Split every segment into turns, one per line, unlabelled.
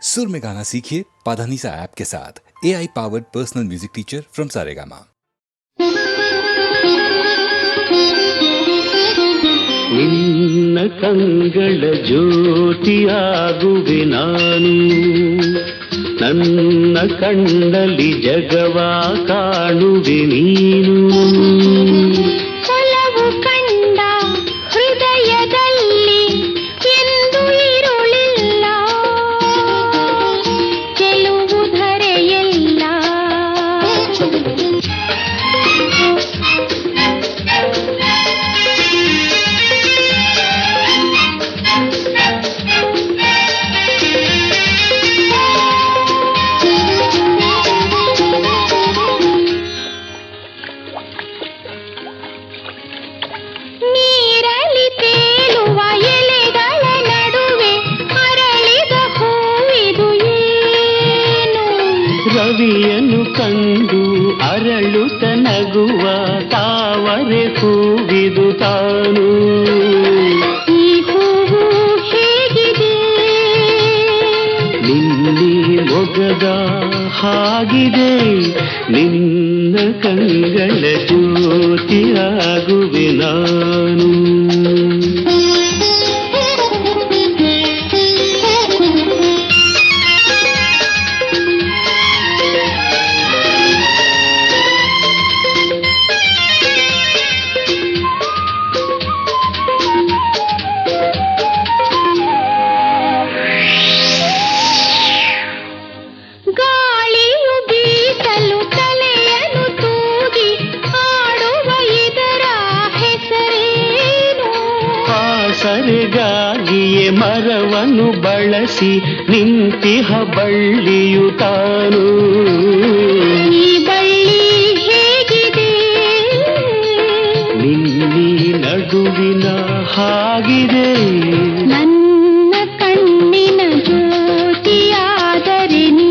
सुर में गाना सीखिए पाधानीसा ऐप के साथ। AI powered personal music teacher from Saregama.
ನಿನ್ನ ಕಂಗಳ ಜ್ಯೋತಿಯಾಗುವೆ ನಾನು, ನನ್ನ ಕಣ್ಣಲ್ಲಿ ಜಗವ ಕಾಣುವೆ ನೀನು.
ಒಲವು ಕಂಡ ಹೃದಯದಲ್ಲಿ ಎಂದು ಇರುಳಿಲ್ಲ, ಗೆಲುವು ಧರೆಯಲ್ಲ.
ರವಿಯನ್ನು ಕಂಡು ಅರಳುತ್ತ ನಗುವ ತಾವರೆ ಹೂವಿದು ತಾನು.
ಈ ಹೂವು ಹೇಗಿದೆ,
ನಿನ್ನೆ ಮೊಗದ ಹಾಗಿದೆ, ನಿನ್ನ ಕಂಗಳ ಜ್ಯೋತಿಯಾಗುವೆ ನಾನು. ಸರಿಗಾಗಿಯೇ ಮರವನ್ನು ಬಳಸಿ ನಿಂತಿಹ ಬಳ್ಳಿಯು ತಾನು.
ಈ ಬಳ್ಳಿ ಹೇಗಿದೆ,
ನಿನ್ನಿ ನಡುವಿನ ಹಾಗಿದೆ,
ನನ್ನ ಕಣ್ಣಿನ ಜ್ಯೋತಿಯಾದರೆ ನೀನು.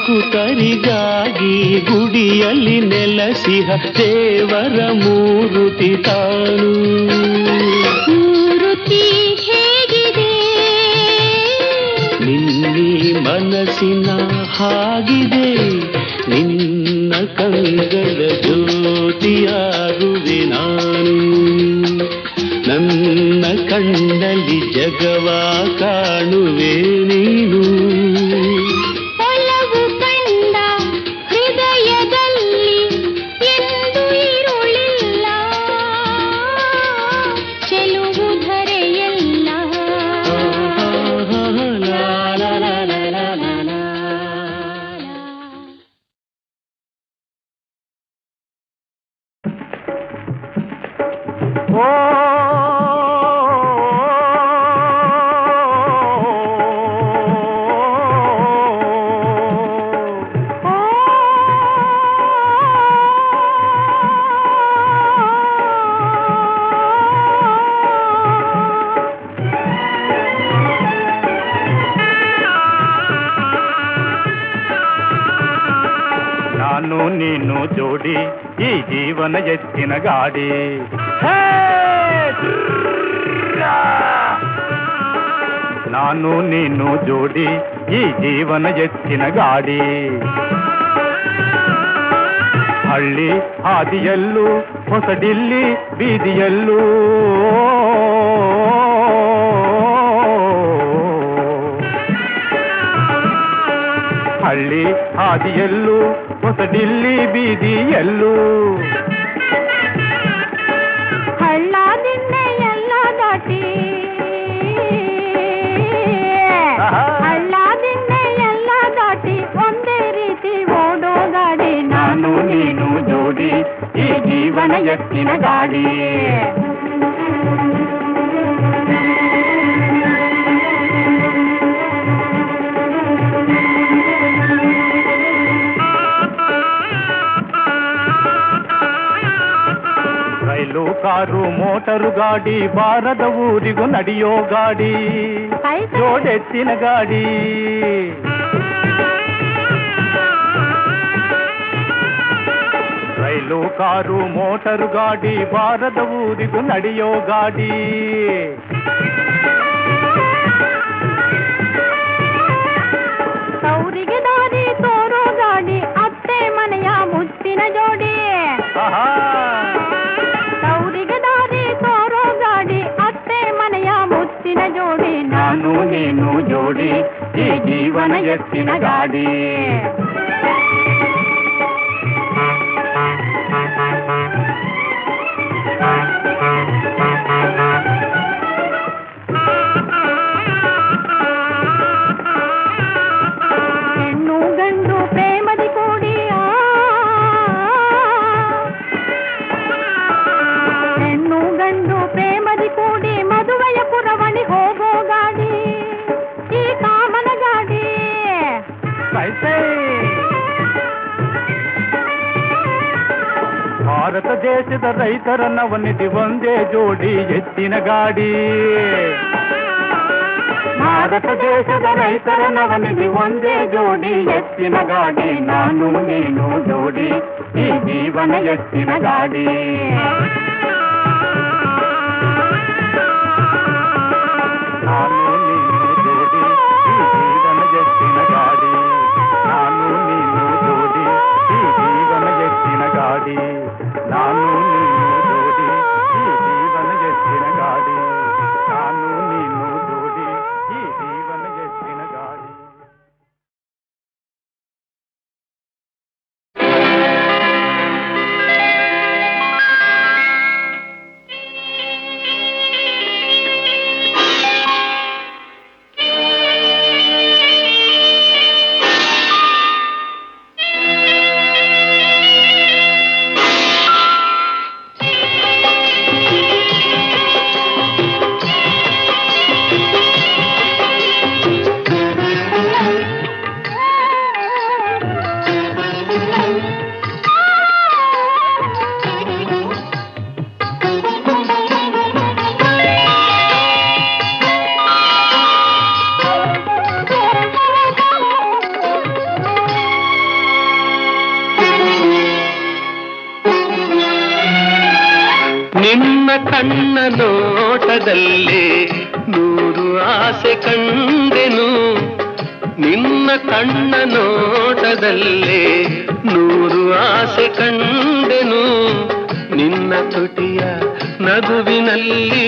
ಭಕ್ತರಿಗಾಗಿ ಗುಡಿಯಲ್ಲಿ ನೆಲೆಸಿಹ ದೇವರ ಮೂರುತಿ ತಾನು.
ಮೂರುತಿ ಹೇಗಿದೆ,
ನಿನ್ನಿ ಮನಸ್ಸಿನ ಹಾಗಿದೆ, ನಿನ್ನ ಕಂಗಳ ಜ್ಯೋತಿಯಾಗುವೆ ನಾನು. ನನ್ನ ಕಣ್ಣಲ್ಲಿ ಜಗವ ಕಾಣುವೆ ನೀನು.
ನಾನು ನೀನು ಜೋಡಿ ಈ ಜೀವನ ಎತ್ತಿನ ಗಾಡಿ. ನಾನು ನೀನು ಜೋಡಿ ಈ ಜೀವನ ಎತ್ತಿನ ಗಾಡಿ. ಹಳ್ಳಿ ಹಾದಿಯಲ್ಲೂ ಹೊಸಡಿಲ್ಲಿ ಬೀದಿಯಲ್ಲೂ ಹಳ್ಳಿ ಹಾದಿಯಲ್ಲೂ ಹೊಸಡಿಲ್ಲಿ ಬೀದಿಯಲ್ಲೂ
ಹಳ್ಳದಿಂದ ಎಲ್ಲ ದಾಟಿ, ಹಳ್ಳದಿಂದ ಎಲ್ಲ ದಾಟಿ ಒಂದೇ ರೀತಿ ಓಡೋ ಗಾಡಿ.
ನಾನು ನೀನು ಜೋಡಿ ಈ ಜೀವನ ಎತ್ತಿನ ಗಾಡಿ. ಮೋಟರು ಗಾಡಿ ಬಾರದ ಊರಿಗೂ ನಡೆಯೋ ಗಾಡಿ ಜೋಡೆತ್ತಿನ ಗಾಡಿ ರೈಲು ಕಾರು ಮೋಟರು ಗಾಡಿ ಬಾರದ ಊರಿಗೂ ನಡೆಯೋ ಗಾಡಿ
ಸೌರಿಗೆ ದಾರಿ ತೋರೋ ಗಾಡಿ ಅತ್ತೆ ಮನೆಯ ಮುತ್ತಿನ ಜೋಡಿ ಸೌರಿಗೆ ದಾರಿ ತೋರೋ ಗಾಡಿ ಅತ್ತೆ ಮನೆಯ ಮುತ್ತಿನ ಜೋಡಿ
ನಾನು ನೀನು ಜೋಡಿ ಈ ಜೀವನ ಎತ್ತಿನ ಗಾಡಿ
ಹೆಣ್ಣು ಗಂಡು ಪ್ರೇಮದಿ ಕೂಡಿ ಹೆಣ್ಣು ಗಂಡು ಪ್ರೇಮದಿ ಕೂಡಿ ಮದುವೆಯ ಪುರವಣಿ ಹೋಗೋ ಗಾಡಿ ಈ ಕಾಮನ ಗಾಡಿ
ಭಾರತ ದೇಶದ ರೈತರ ನವನಿಧಿ ಒಂದೇ ಜೋಡಿ ಎತ್ತಿನ ಗಾಡಿ ಭಾರತ ದೇಶದ ರೈತರ ನವನಿಧಿ ಒಂದೇ ಜೋಡಿ ಎತ್ತಿನ ಗಾಡಿ ನಾನು ನೀನು ಜೋಡಿ ಈ ಜೀವನ ಎತ್ತಿನ ಗಾಡಿ ನಾನು ನೀನು ಜೋಡಿ ಈ ಜೀವನ ಎತ್ತಿನ ಗಾಡಿ ನಾನು ನೀನು ಜೋಡಿ ಈ ಜೀವನ ಎತ್ತಿನ ಗಾಡಿ ನಾನು ನೀನು ಜೋಡಿ ಈ ಜೀವನ ಎತ್ತಿನ ಗಾಡಿ ನಾನು ನೀನು ಜೋಡಿ ಈ ಜೀವನ ಎತ್ತಿನ ಗಾಡಿ
ನಿನ್ನ ಕಣ್ಣ ನೋಟದಲ್ಲಿ ನೂರು ಆಸೆ ಕಂಡೆನು ನಿನ್ನ ಕಣ್ಣ ನೋಟದಲ್ಲಿ ನೂರು ಆಸೆ ಕಂಡೆನು ನಿನ್ನ ತುಟಿಯ ನಗುವಿನಲ್ಲಿ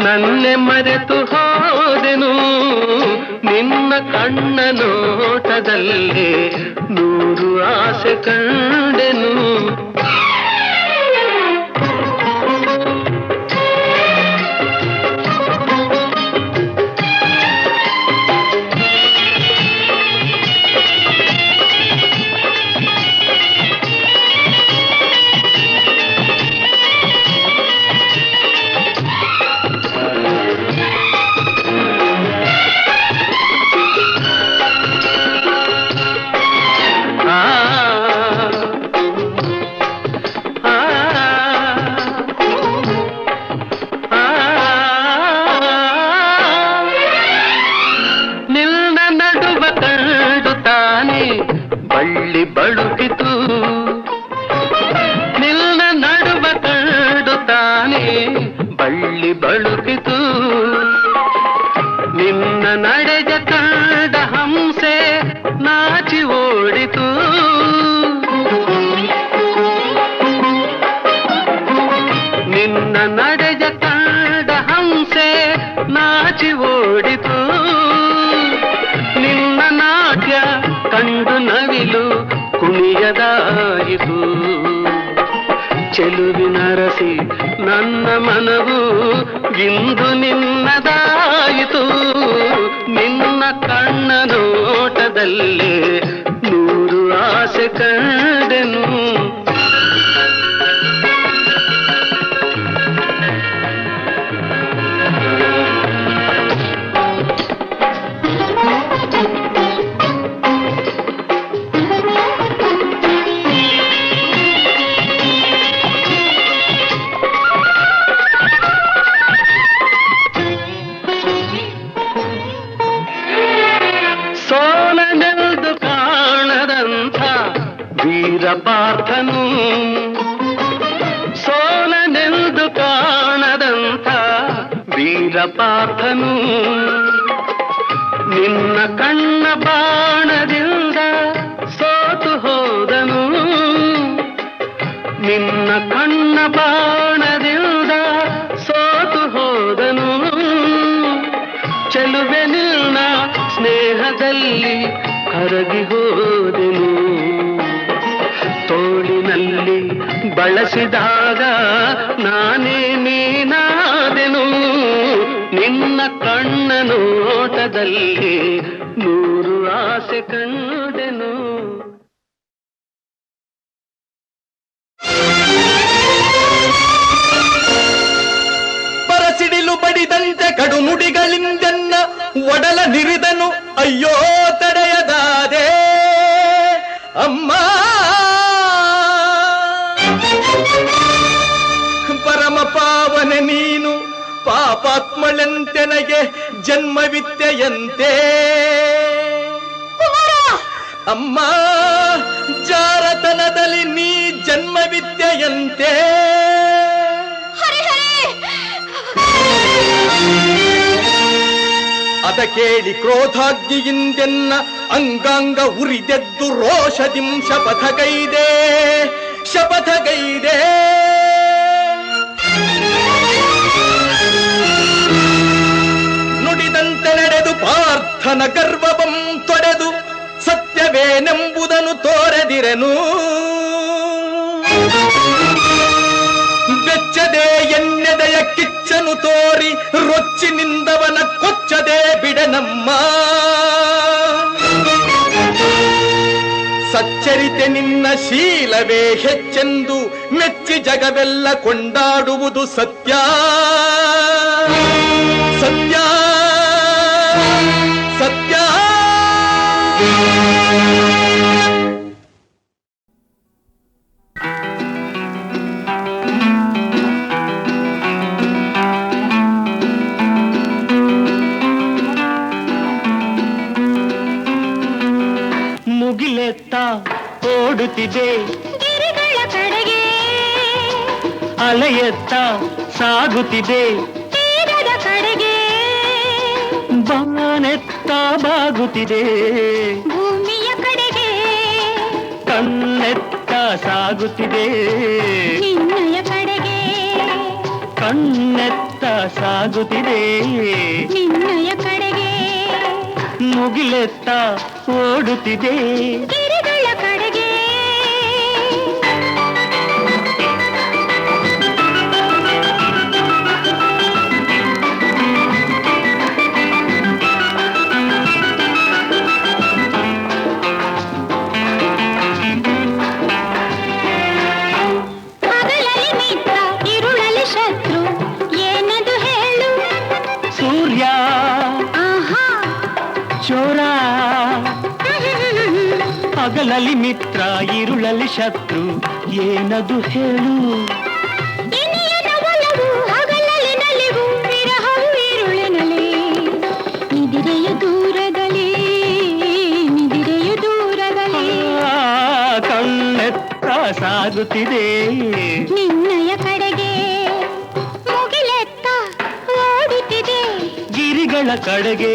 ನನ್ನೆ ಮರೆತು ಹೋದೆನು ನಿನ್ನ ಕಣ್ಣ ನೋಟದಲ್ಲಿ ನೂರು ಆಸೆ ಕಂಡೆನು ಬಳ್ಳಿ ಬಳುಕಿತು ನಿನ್ನ ನಡುವ ಕಂಡು ತಾನೆ ಬಳ್ಳಿ ಬಳುಕಿತು ನಿನ್ನ ನಡೆದ ಕಂಡ ಹಂಸೆ ನಾಚಿ ಓಡಿತು ನಿನ್ನ ನಡೆದ ಕಂಡ ಹಂಸೆ ನಾಚಿ ಓಡಿತು ನಿನ್ನ ನಾಟ್ಯ ಕಂಡು ನವಿಲು ಕುಣಿಯದಾಯಿತು ಚೆಲುವಿನ ರಸಿ ನನ್ನ ಮನವು ಇಂದು ನಿನ್ನದಾಯಿತು ನಿನ್ನ ಕಣ್ಣ ನೋಟದಲ್ಲಿ ನೂರು ಆಸೆ ಕಂಡೆನು ವೀರಪಾರ್ಥನು ಸೋಲನೆಂದು ಕಾಣದಂಥ ವೀರಪಾರ್ಥನು ನಿನ್ನ ಕಣ್ಣ ಬಾಣದಿಂದ ಸೋತು ಹೋದನು ನಿನ್ನ ಕಣ್ಣ ಬಾಣದಿಂದ ಸೋತು ಹೋದನು ಚೆಲುವೆ ನಿನ್ನ ಸ್ನೇಹದಲ್ಲಿ ಕರಗಿ ಹೋದೆನು ತೋಳಿನಲ್ಲಿ ಬಳಸಿದಾಗ ನಾನೇ ನೀನಾದೆನು ನಿನ್ನ ಕಣ್ಣ ನೋಟದಲ್ಲಿ ನೂರು ಆಸೆ ಕಂಡೆನು
ಸಿಡಿಲು ಬಡಿದಂತೆ ಕಡು ನುಡಿಗಳಿಂದೆನ್ನ ಒಡಲ ನಿರಿದನು ಅಯ್ಯೋ ತಡೆಯದಾದೆ ಅಮ್ಮ ಪರಮ ಪಾವನೆ ನೀನು ಪಾಪಾತ್ಮಳೆಂತೆನಗೆ ಜನ್ಮವಿತ್ತೆಯಂತೆ ಅಮ್ಮ ಜಾರತನದಲ್ಲಿ ನೀ ಜನ್ಮವಿತ್ತೆಯಂತೆ ಅದ ಕೇಳಿ ಕ್ರೋಧಾಗ್ನಿಯಿಂದೆನ್ನ ಅಂಗಾಂಗ ಉರಿದೆದ್ದು ರೋಷದಿಂ ಶಪಥಗೈದೆ ಶಪಥಗೈದೆ ನುಡಿದಂತೆ ನಡೆದು ಪಾರ್ಥನ ಗರ್ವವಂ ತೊಡೆದು ಸತ್ಯವೇನೆಂಬುದನ್ನು ತೋರೆದಿರೆನು ಬೆಚ್ಚದೆ ಎನ್ನೆದೆಯ ಕಿಚ್ಚನು ತೋರಿ ರೊಚ್ಚಿನಿಂದವನ ಕೊಚ್ಚದೆ ಬಿಡನಮ್ಮ ಸಚ್ಚರಿತೆ ನಿನ್ನ ಶೀಲವೇ ಹೆಚ್ಚೆಂದು ಮೆಚ್ಚಿ ಜಗವೆಲ್ಲ ಕೊಂಡಾಡುವುದು ಸತ್ಯ ಸತ್ಯ ಸತ್ಯ
ಮುಗಿಲೆತ್ತ ಓಡುತ್ತಿದೆ
ಗಿರಿಗಳ ಕಡೆಗೆ
ಅಲೆಯೆತ್ತ ಸಾಗುತ್ತಿದೆ
ತೀರದ ಕಡೆಗೆ
ಬಾನೆತ್ತ ಬಾಗುತ್ತಿದೆ
ಭೂಮಿಯ ಕಡೆಗೆ
ಕಣ್ಣೆತ್ತ ಸಾಗುತ್ತಿದೆ
ನಿನ್ನಯ ಕಡೆಗೆ
ಕಣ್ಣೆತ್ತ ಸಾಗುತ್ತಿದೆ
ನಿನ್ನಯ ಕಡೆಗೆ
ಮುಗಿಲೆತ್ತ ಓಡುತ್ತಿದೆ
ಗಿರಿಗಳ ಕಡೆಗೆ ಹಗಲಲ್ಲಿ ಮಿತ್ರ ಇರುಳಲ್ಲಿ ಶತ್ರು ಏನದು ಹೇಳು
ಸೂರ್ಯ
ಆಹಾ
ಚೋರ ಹಗಲಲ್ಲಿ ಮಿತ್ರ ಇರುಳಲ್ಲಿ ಶತ್ರು ಏನದು ಹೇಳು
ಇನಿಯನ ಒಲವು ಹಗಲಲ್ಲಿ ನಲಿವು ವಿರಹವು ಇರುಳಿನಲ್ಲಿ ನಿದಿರೆಯು ದೂರದಲ್ಲಿ ನಿದಿರೆಯು ದೂರದಲ್ಲಿ
ಕಣ್ಣೆತ್ತ ಸಾಗುತ್ತಿದೆ
ನಿನ್ನಯ ಕಡೆಗೆ ಮುಗಿಲೆತ್ತ ಓಡುತ್ತಿದೆ
ಗಿರಿಗಳ ಕಡೆಗೆ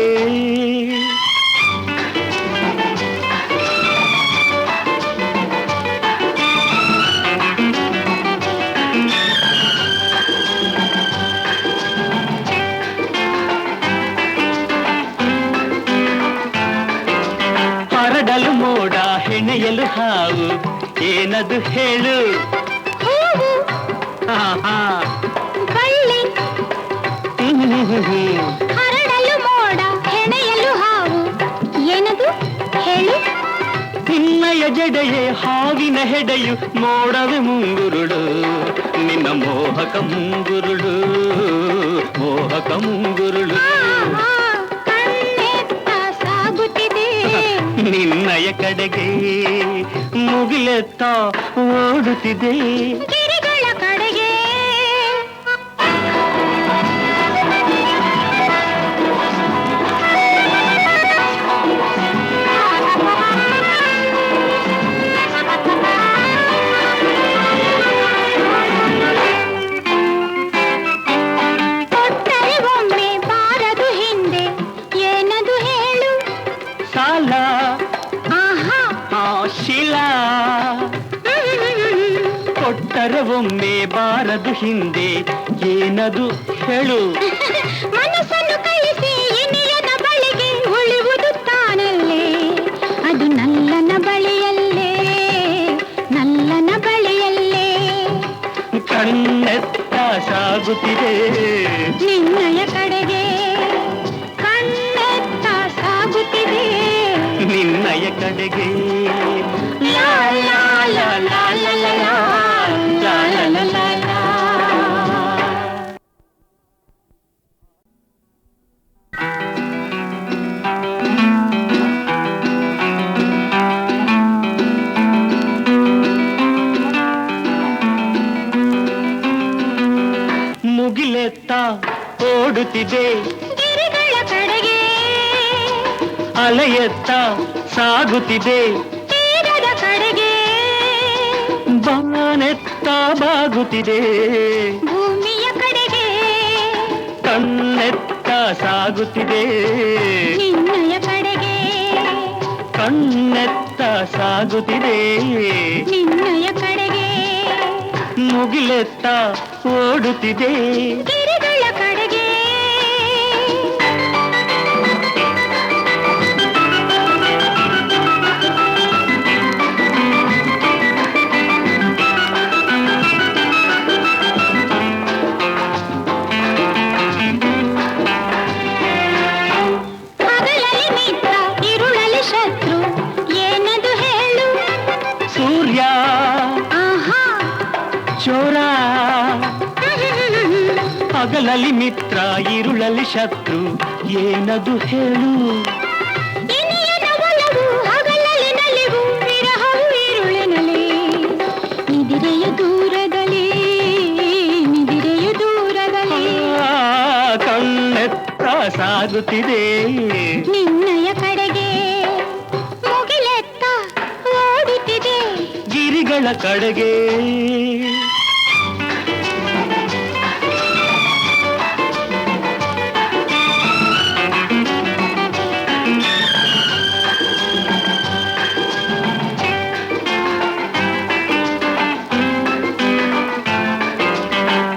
ಹರಡಲು ಮೋಡ ಹೆಣೆಯಲು ಹಾವು ಏನದು ಹೇಳು
ಹೂವು
ಆಹಾ
ಬಳ್ಳಿ ಹರಡಲು ಮೋಡ ಹೆಣೆಯಲು ಹಾವು ಏನದು ಹೇಳು
ನಿನ್ನಯ ಜಡೆಯೇ ಹಾವಿನ ಹೆಡೆಯು ಮೋಡವೆ ಮುಂಗುರುಳು ನಿನ್ನ ಮೋಹಕ ಮುಂಗುರುಳು ಮೋಹಕ ಮುಂಗುರುಳು
ಆಹಾ, ಕಣ್ಣೆತ್ತ ಸಾಗುತ್ತಿದೆ
ನಿನ್ನಯ ಕಡೆಗೆ ಮುಗಿಲೆತ್ತ ಓಡುತ್ತಿದೆ
ಗಿರಿಗಳ ಕಡೆಗೆ
ಕೊಟ್ಟರೆ ಒಮ್ಮೆ ಬಾರದು ಹಿಂದೆ ಏನದು ಹೇಳು.
ಮನಸ್ಸನ್ನು ಕಳಿಸಿ ಇನಿಯನ ಬಳಿಗೆ ಉಳಿಯುವುದು ತಾನಲ್ಲೇ, ಅದು ನಲ್ಲನ ಬಳಿಯಲ್ಲೇ, ನಲ್ಲನ ಬಳಿಯಲ್ಲೇ.
ಕಣ್ಣೆತ್ತ ಸಾಗುತ್ತಿದೆ
ನಿನ್ನಯ ಕಡೆಗೆ, ಕಣ್ಣೆತ್ತ ಸಾಗುತ್ತಿದೆ
ನಿನ್ನಯ ಕಡೆಗೆ.
ಲಾ ಲಾ ಲಾ ಲಾ ಲಾ ಲಾ ಲಾ ಲಾ ಲಾ ಲಾ ಲಾ.
ಮುಗಿಲೆತ್ತ ಓಡುತ್ತಿದೆ
ಗಿರಿಗಳ ಕಡೆಗೆ,
ಅಲೆಯೆತ್ತ ಸಾಗುತ್ತಿದೆ
ತೀರದ ಕಡೆಗೆ,
ಬಾನೆತ್ತ ಬಾಗುತ್ತಿದೆ
ಭೂಮಿಯ ಕಡೆಗೆ,
ಕಣ್ಣೆತ್ತ ಸಾಗುತ್ತಿದೆ
ನಿನ್ನಯ ಕಡೆಗೆ,
ಕಣ್ಣೆತ್ತ ಸಾಗುತ್ತಿದೆ
ನಿನ್ನಯ ಕಡೆಗೆ,
ಮುಗಿಲೆತ್ತ ಓಡುತ್ತಿದೆ
ಗಿರಿಗಳ ಕಡೆಗೆ. ಹಗಲಲ್ಲಿ ಮಿತ್ರ, ಇರುಳಲ್ಲಿ ಶತ್ರು, ಏನದು ಹೇಳು.
ಸೂರ್ಯ
ಆಹಾ
ಚೋರ, ಹಗಲಲ್ಲಿ ಮಿತ್ರ ಇರುಳಲ್ಲಿ ಶತ್ರು, ಏನದು ಹೇಳು.
ಇನಿಯನ ಒಲವು ಹಗಲಲ್ಲಿ ನಲಿವು, ವಿರಹವು ಇರುಳಿನಲ್ಲಿ, ನಿದಿರೆಯು ದೂರದಲ್ಲಿ, ನಿದಿರೆಯು ದೂರದಲ್ಲಿ.
ಕಣ್ಣೆತ್ತ ಸಾಗುತ್ತಿದೆ
ನಿನ್ನಯ ಕಡೆಗೆ, ಮುಗಿಲೆತ್ತ ಓಡುತ್ತಿದೆ
ಗಿರಿಗಳ ಕಡೆಗೆ.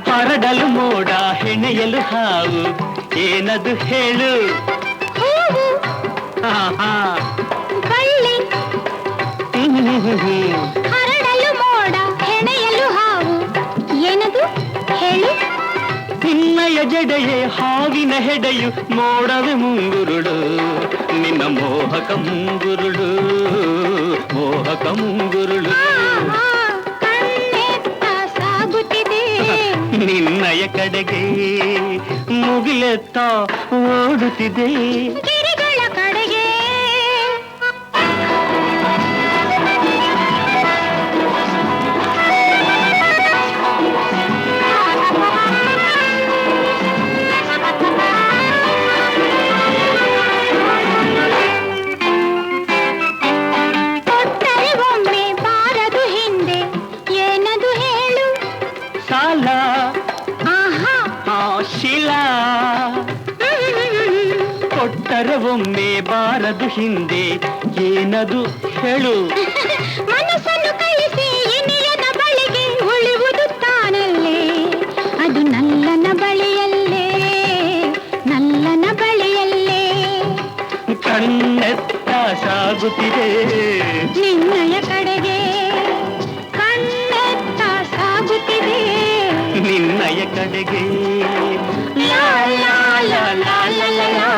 ಹರಡಲು ಮೋಡ ಹೆಣೆಯಲು ಹಾವು, ಏನದು ಹೇಳು.
ಹೂವು
ಆಹಾ.
ಬಳ್ಳಿ, ಹರಡಲು ಮೋಡ ಹೆಣೆಯಲು ಹಾವು, ಏನದು ಹೇಳು.
ನಿನ್ನಯ ಜಡೆಯೇ ಹಾವಿನ ಹೆಡೆಯು, ಮೋಡವೆ ಮುಂಗುರುಳು ನಿನ್ನ ಮೋಹಕ ಮುಂಗುರುಳು, ಮೋಹಕ ಮುಂಗುರುಳು.
ಆಹಾ, ಕಣ್ಣೆತ್ತ ಸಾಗುತ್ತಿದೆ
ನಿನ್ನಯ ಕಡೆಗೆ, ಮುಗಿಲೆತ್ತ ಓಡುತ್ತಿದೆ
ಗಿರಿಗಳ ಕಡೆಗೆ. ಕೊಟ್ಟರೆ ಒಮ್ಮೆ ಬಾರದು ಹಿಂದೆ, ಏನದು ಹೇಳು.
ಸಾಲ
ಆಹಾ
ಶಿಲಾ, ಕೊಟ್ಟರೆ ಒಮ್ಮೆ ಬಾರದು ಹಿಂದೆ, ಏನದು ಹೇಳು.
ಮನಸ್ಸನ್ನು ಕಳಿಸಿ ಇನಿಯನ ಬಳಿಗೆ ಉಳಿಯುವುದು ತಾನಲ್ಲೇ, ಅದು ನಲ್ಲನ ಬಳಿಯಲ್ಲೇ, ನಲ್ಲನ ಬಳಿಯಲ್ಲೇ.
ಕಣ್ಣೆತ್ತ ಸಾಗುತ್ತಿದೆ
ನಿನ್ನಯ ಕಡೆಗೆ, ಕಣ್ಣೆತ್ತ ಸಾಗುತ್ತಿದೆ
ನಿನ್ನಯ ಕಡೆಗೆ.
ಲಾ ಲಾ ಲಾ ಲಾ ಲಾ ಲಾ ಲಾ.